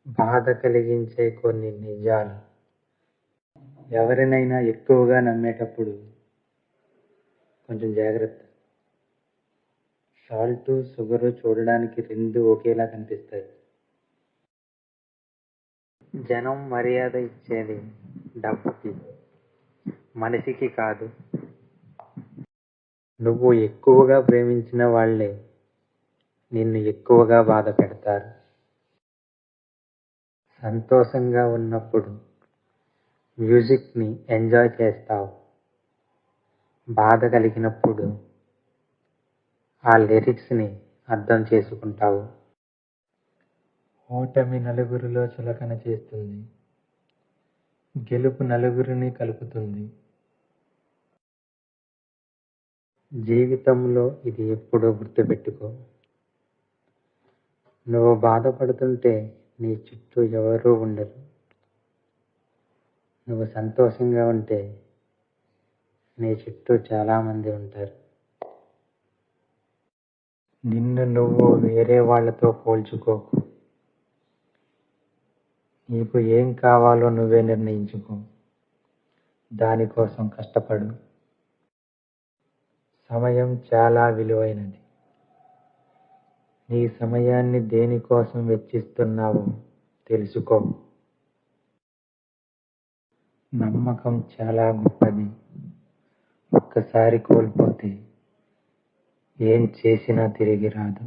బాధ కలిగించే కొన్ని నిజాలు. ఎవరినైనా ఎక్కువగా నమ్మేటప్పుడు కొంచెం జాగ్రత్త. సాల్టు, షుగరు చూడడానికి రెండూ ఒకేలా కనిపిస్తాయి. జనం మర్యాద ఇచ్చేది డబ్బుకి, మనిషికి కాదు. నువ్వు ఎక్కువగా ప్రేమించిన వాళ్ళే నిన్ను ఎక్కువగా బాధ పెడతారు. సంతోషంగా ఉన్నప్పుడు మ్యూజిక్ని ఎంజాయ్ చేస్తావు. బాధ కలిగినప్పుడు ఆ లిరిక్స్ని అర్థం చేసుకుంటావు. ఓటమి నలుగురిలో చులకన చేస్తుంది, గెలుపు నలుగురిని కలుపుతుంది. జీవితంలో ఇది ఎప్పుడూ గుర్తుపెట్టుకో. నువ్వు బాధపడుతుంటే నీ చుట్టూ ఎవరూ ఉండరు. నువ్వు సంతోషంగా ఉంటే నీ చుట్టూ చాలామంది ఉంటారు. నిన్ను నువ్వు వేరే వాళ్ళతో పోల్చుకోకు. నీకు ఏం కావాలో నువ్వే నిర్ణయించుకో. దానికోసం కష్టపడు. సమయం చాలా విలువైనది. నీ సమయాన్ని దేనికోసం వెచ్చిస్తున్నావో తెలుసుకో. నమ్మకం చాలా గొప్పది. ఒక్కసారి కోల్పోతే ఏం చేసినా తిరిగి రాదు.